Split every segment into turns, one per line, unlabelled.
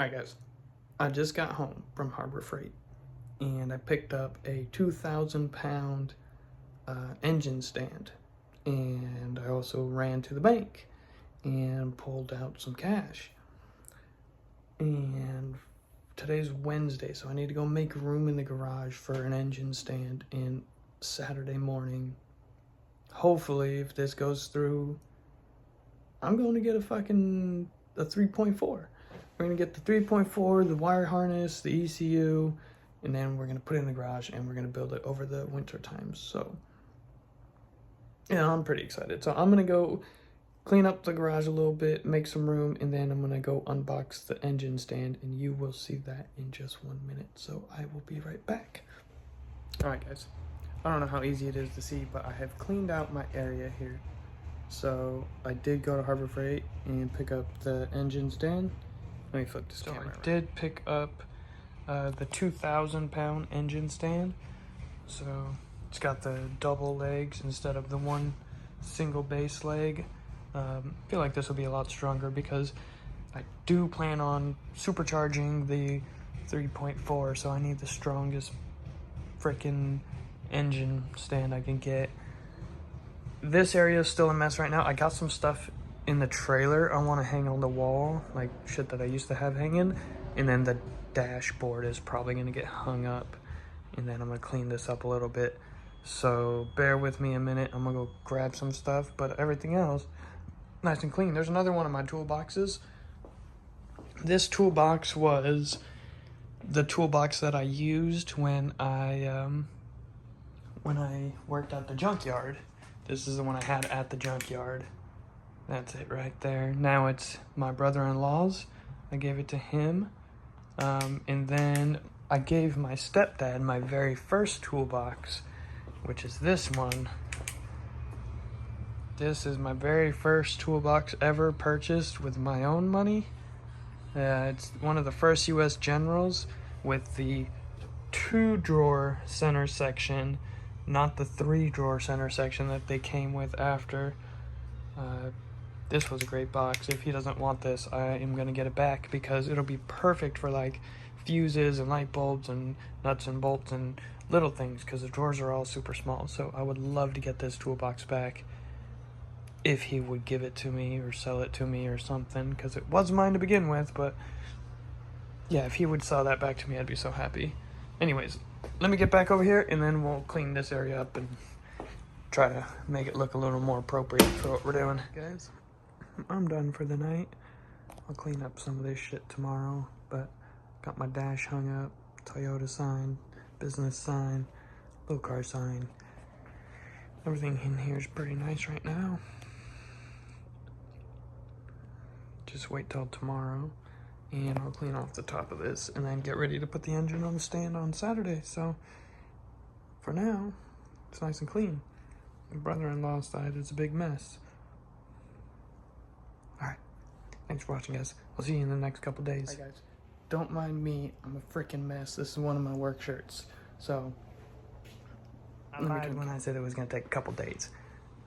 Alright guys, I just got home from Harbor Freight and I picked up a 2,000 pound engine stand, and I also ran to the bank and pulled out some cash. And today's Wednesday, so I need to go make room in the garage for an engine stand in Saturday morning. Hopefully, if this goes through, I'm going to get a 3.4. We're going to get the 3.4, the wire harness, the ECU, and then we're going to put it in the garage and we're going to build it over the winter times. So, yeah, I'm pretty excited. So I'm going to go clean up the garage a little bit, make some room, and then I'm going to go unbox the engine stand, and you will see that in just 1 minute. So I will be right back. All right, guys. I don't know how easy it is to see, but I have cleaned out my area here. So I did go to Harbor Freight and pick up the engine stand. Let me flip this camera around. I did pick up the 2,000 pound engine stand. So it's got the double legs instead of the one single base leg. I feel like this will be a lot stronger because I do plan on supercharging the 3.4, so I need the strongest freaking engine stand I can get. This area is still a mess right now. I got some stuff in the trailer I want to hang on the wall, like shit that I used to have hanging, and then the dashboard is probably going to get hung up, and then I'm going to clean this up a little bit. So bear with me a minute. I'm going to go grab some stuff, but everything else nice and clean. There's another one of my toolboxes. This toolbox was the toolbox that I used when I worked at the junkyard. This is the one I had at the junkyard. That's it right there. Now it's my brother-in-law's. I gave it to him. And then I gave my stepdad my very first toolbox, which is this one. This is my very first toolbox ever purchased with my own money. It's one of the first US Generals with the 2-drawer center section, not the 3-drawer center section that they came with after. This was a great box. If he doesn't want this, I am going to get it back because it'll be perfect for like fuses and light bulbs and nuts and bolts and little things, because the drawers are all super small. So I would love to get this toolbox back if he would give it to me or sell it to me or something, because it was mine to begin with. But yeah, if he would sell that back to me, I'd be so happy. Anyways, let me get back over here and then we'll clean this area up and try to make it look a little more appropriate for what we're doing. Guys, I'm done for the night. I'll clean up some of this shit tomorrow, but got my dash hung up, Toyota sign, business sign, little car sign. Everything in here is pretty nice right now. Just wait till tomorrow and I'll clean off the top of this and then get ready to put the engine on the stand on Saturday. So for now, it's nice and clean. My brother-in-law's side is a big mess. Alright, thanks for watching, guys. I'll see you in the next couple days. Hi guys, don't mind me, I'm a freaking mess. This is one of my work shirts. So I lied when I said it was gonna take a couple days.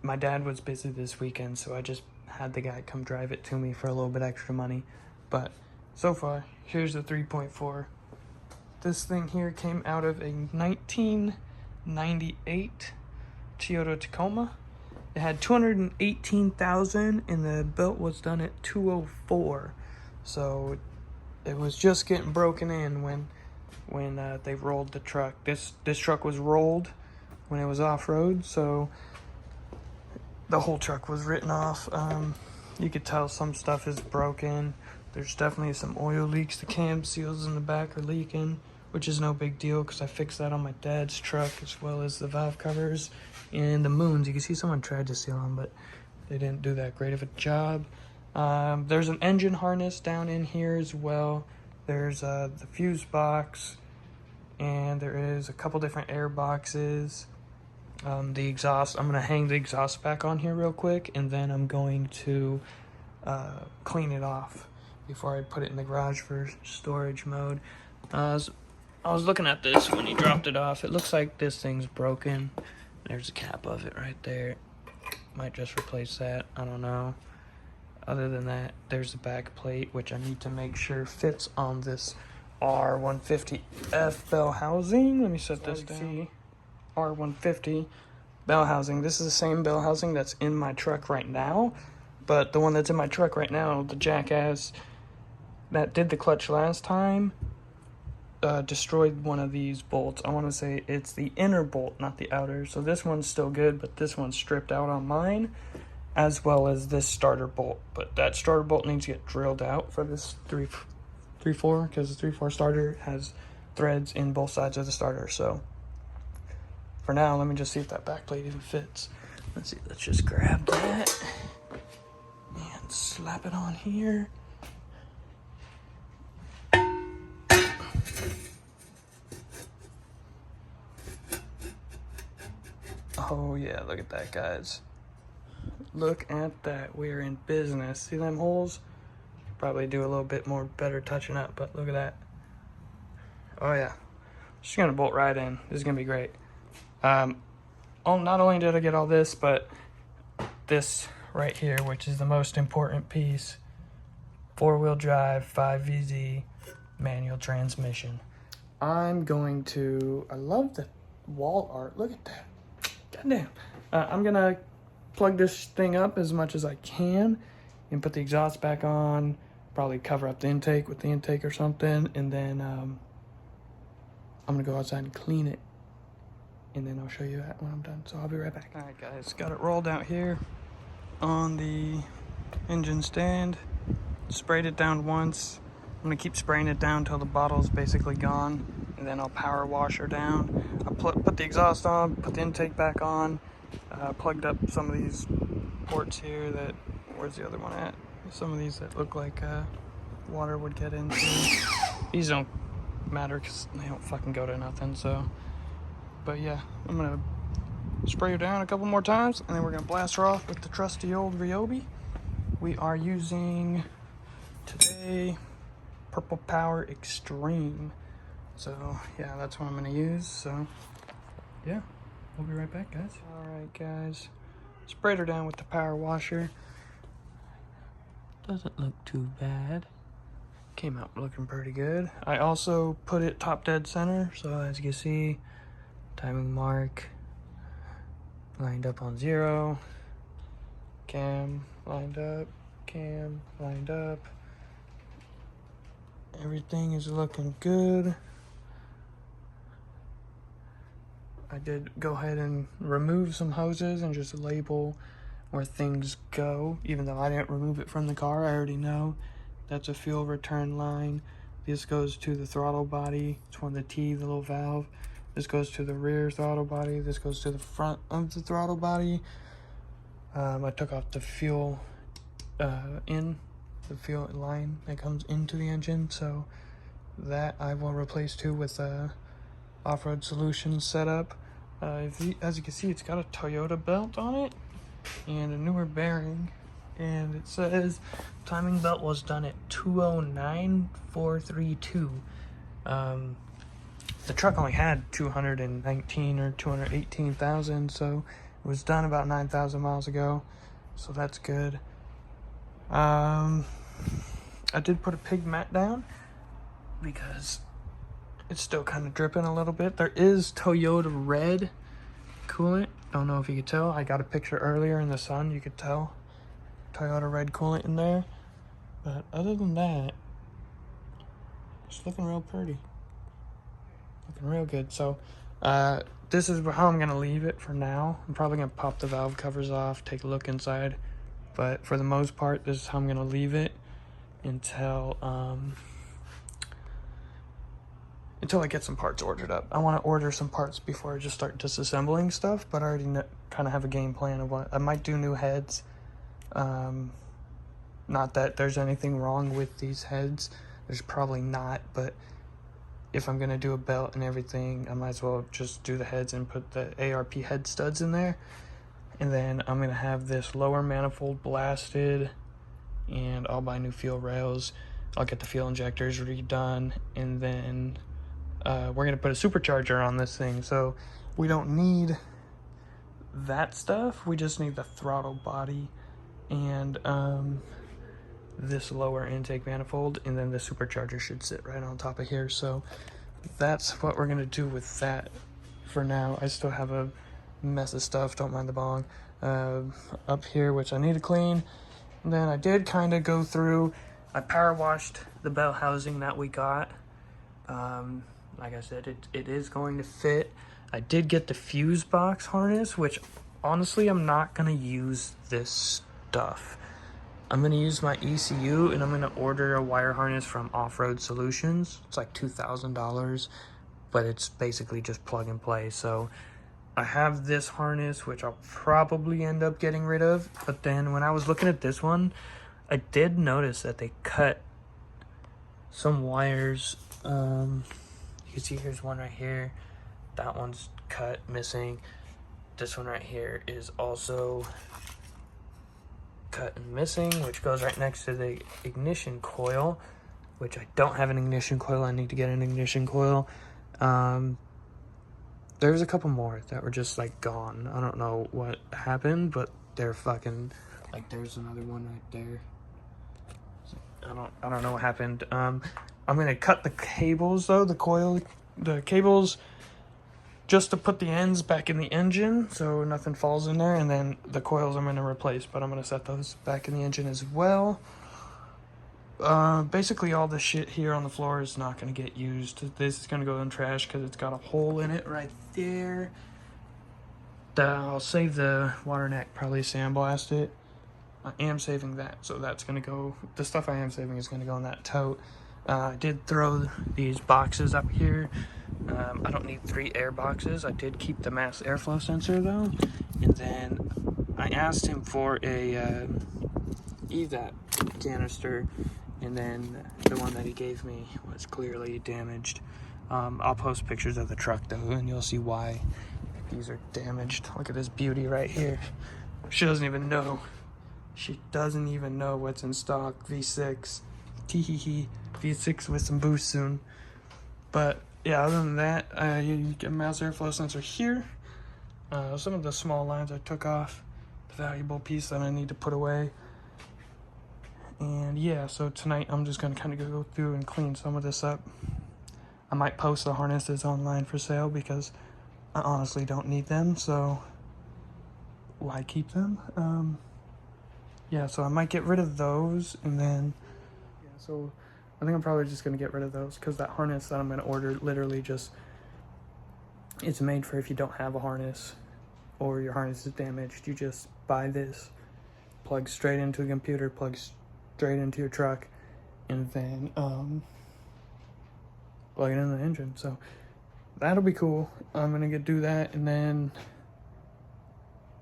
My dad was busy this weekend, so I just had the guy come drive it to me for a little bit extra money. But so far, here's the 3.4. This thing here came out of a 1998 Toyota Tacoma. It had 218,000 and the build was done at 204. So it was just getting broken in when they rolled the truck. This truck was rolled when it was off-road, so the whole truck was written off. You could tell some stuff is broken. There's definitely some oil leaks. The cam seals in the back are leaking, which is no big deal because I fixed that on my dad's truck, as well as the valve covers and the moons. You can see someone tried to seal them, but they didn't do that great of a job. There's an engine harness down in here as well. There's the fuse box, and there is a couple different air boxes. The exhaust, I'm going to hang the exhaust back on here real quick, and then I'm going to clean it off before I put it in the garage for storage mode. I was looking at this when he dropped it off. It looks like this thing's broken. There's a cap of it right there. Might just replace that. I don't know. Other than that, there's the back plate, which I need to make sure fits on this R150F bell housing. Let me set this down. R150 bell housing. This is the same bell housing that's in my truck right now, but the one that's in my truck right now, the jackass that did the clutch last time, destroyed one of these bolts. I want to say it's the inner bolt, not the outer. So this one's still good, but this one's stripped out on mine, as well as this starter bolt. But that starter bolt needs to get drilled out for this 3.4, because the 3.4 starter has threads in both sides of the starter. So for now, let me just see if that back plate even fits. Let's see, let's just grab that and slap it on here. Oh yeah, look at that, guys. Look at that, we're in business. See them holes? Probably do a little bit more better touching up, but look at that. Oh yeah, just gonna bolt right in. This is gonna be great. Not only did I get all this, but this right here, which is the most important piece, 4-wheel drive, 5VZ, manual transmission. I love the wall art, look at that. Goddamn. I'm gonna plug this thing up as much as I can and put the exhaust back on, probably cover up the intake with the intake or something, and then I'm gonna go outside and clean it, and then I'll show you that when I'm done. So I'll be right back. All right, guys, got it rolled out here on the engine stand. Sprayed it down once. I'm gonna keep spraying it down until the bottle's basically gone, and then I'll power wash her down. I put the exhaust on, put the intake back on, plugged up some of these ports here that, where's the other one at? Some of these that look like water would get into. These don't matter because they don't fucking go to nothing, so. But yeah, I'm gonna spray her down a couple more times, and then we're gonna blast her off with the trusty old Ryobi. We are using today Purple Power Extreme. So yeah, that's what I'm gonna use. So yeah, we'll be right back, guys. All right, guys, sprayed her down with the power washer. Doesn't look too bad. Came out looking pretty good. I also put it top dead center, so as you can see, timing mark lined up on 0, cam lined up, cam lined up. Everything is looking good. I did go ahead and remove some hoses and just label where things go, even though I didn't remove it from the car. I already know that's a fuel return line. This goes to the throttle body. It's one of the T, the little valve. This goes to the rear throttle body. This goes to the front of the throttle body. I took off the fuel the fuel line that comes into the engine, so that I will replace too with a off-road solution setup. As you can see, it's got a Toyota belt on it and a newer bearing, and it says timing belt was done at 209,432. The truck only had 219 or 218,000, so it was done about 9,000 miles ago, so that's good. I did put a pig mat down because it's still kind of dripping a little bit. There is Toyota red coolant. Don't know if you could tell. I got a picture earlier in the sun. You could tell Toyota red coolant in there. But other than that, it's looking real pretty. Looking real good. So this is how I'm going to leave it for now. I'm probably going to pop the valve covers off, take a look inside. But for the most part, this is how I'm going to leave it until I get some parts ordered up. I want to order some parts before I just start disassembling stuff, but I already kind of have a game plan of what I might do. New heads. Not that there's anything wrong with these heads. There's probably not, but if I'm going to do a belt and everything, I might as well just do the heads and put the ARP head studs in there. And then I'm going to have this lower manifold blasted, and I'll buy new fuel rails. I'll get the fuel injectors redone, and then we're going to put a supercharger on this thing. So we don't need that stuff. We just need the throttle body and this lower intake manifold, and then the supercharger should sit right on top of here. So that's what we're gonna do with that for now. I still have a mess of stuff, don't mind the bong, up here, which I need to clean. And then I did kind of go through, I power washed the bell housing that we got. Like I said, it is going to fit. I did get the fuse box harness, which honestly I'm not gonna use this stuff. I'm gonna use my ECU, and I'm gonna order a wire harness from Off-Road Solutions. It's like $2,000, but it's basically just plug and play. So I have this harness, which I'll probably end up getting rid of. But then when I was looking at this one, I did notice that they cut some wires. You can see here's one right here. That one's cut, missing. This one right here is also cut and missing, which goes right next to the ignition coil, which I don't have an ignition coil. I need to get an ignition coil. There's a couple more that were just like gone. I don't know what happened, but they're fucking, like, there's another one right there. I don't know what happened. I'm gonna cut the cables though, the cables, just to put the ends back in the engine so nothing falls in there, and then the coils I'm gonna replace, but I'm gonna set those back in the engine as well. Basically all the shit here on the floor is not gonna get used. This is gonna go in trash because it's got a hole in it right there. I'll save the water neck, probably sandblast it. I am saving that, so that's gonna go, the stuff I am saving is gonna go in that tote. I did throw these boxes up here. I don't need 3 air boxes. I did keep the mass airflow sensor though. And then I asked him for a EVAP canister, and then the one that he gave me was clearly damaged. I'll post pictures of the truck though, and you'll see why these are damaged. Look at this beauty right here. She doesn't even know. She doesn't even know what's in stock. V6. Teehee. V6 with some boost soon. But yeah, other than that, you get a mass airflow sensor here. Some of the small lines I took off. The valuable piece that I need to put away. And yeah, so tonight I'm just gonna kind of go through and clean some of this up. I might post the harnesses online for sale because I honestly don't need them, so why keep them? Yeah, so I might get rid of those, and then yeah, so I think I'm probably just gonna get rid of those because that harness that I'm gonna order literally just, it's made for if you don't have a harness or your harness is damaged. You just buy this, plug straight into a computer, plug straight into your truck, and then plug it in the engine. So that'll be cool. I'm gonna do that, and then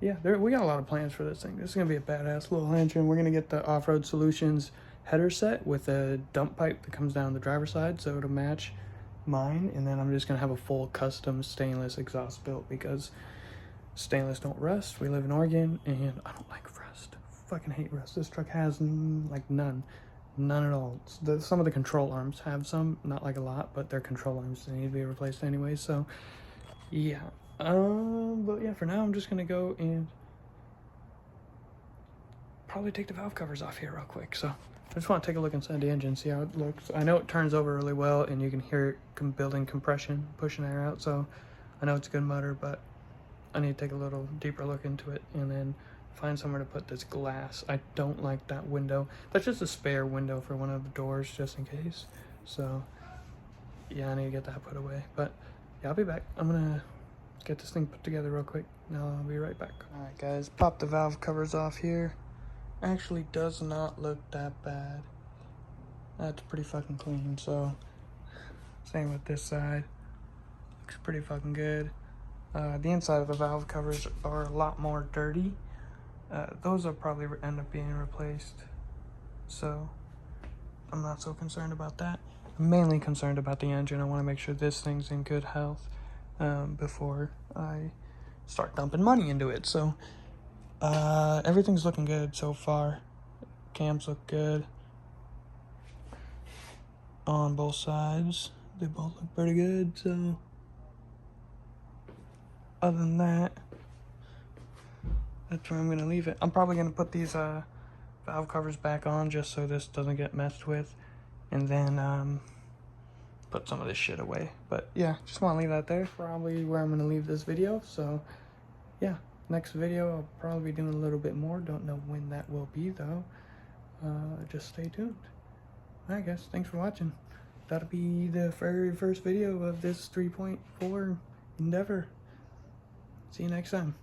yeah, we got a lot of plans for this thing. This is gonna be a badass little engine. We're gonna get the Off-Road Solutions header set with a dump pipe that comes down the driver's side, so it'll match mine. And then I'm just gonna have a full custom stainless exhaust built because stainless don't rust. We live in Oregon, and I don't like rust. Fucking hate rust. This truck has like none at all. Some of the control arms have some, not like a lot, but they're control arms. They need to be replaced anyway. So yeah. But yeah, for now I'm just gonna go and probably take the valve covers off here real quick. So I just want to take a look inside the engine, see how it looks. I know it turns over really well, and you can hear it building compression, pushing air out. So I know it's a good motor, but I need to take a little deeper look into it and then find somewhere to put this glass. I don't like that window. That's just a spare window for one of the doors, just in case. So yeah, I need to get that put away. But yeah, I'll be back. I'm gonna get this thing put together real quick. Now I'll be right back. Alright guys, pop the valve covers off here. Actually does not look that bad. That's pretty fucking clean. So same with this side. Looks pretty fucking good. The inside of the valve covers are a lot more dirty. Those will probably end up being replaced. So I'm not so concerned about that. I'm mainly concerned about the engine. I want to make sure this thing's in good health before I start dumping money into it. So everything's looking good so far. Cams look good on both sides. They both look pretty good. So other than that, that's where I'm gonna leave it. I'm probably gonna put these valve covers back on just so this doesn't get messed with, and then put some of this shit away. But yeah, just want to leave that there. Probably where I'm going to leave this video. So yeah, next video I'll probably be doing a little bit more. Don't know when that will be though. Just stay tuned. Alright guys, thanks for watching. That'll be the very first video of this 3.4 endeavor. See you next time.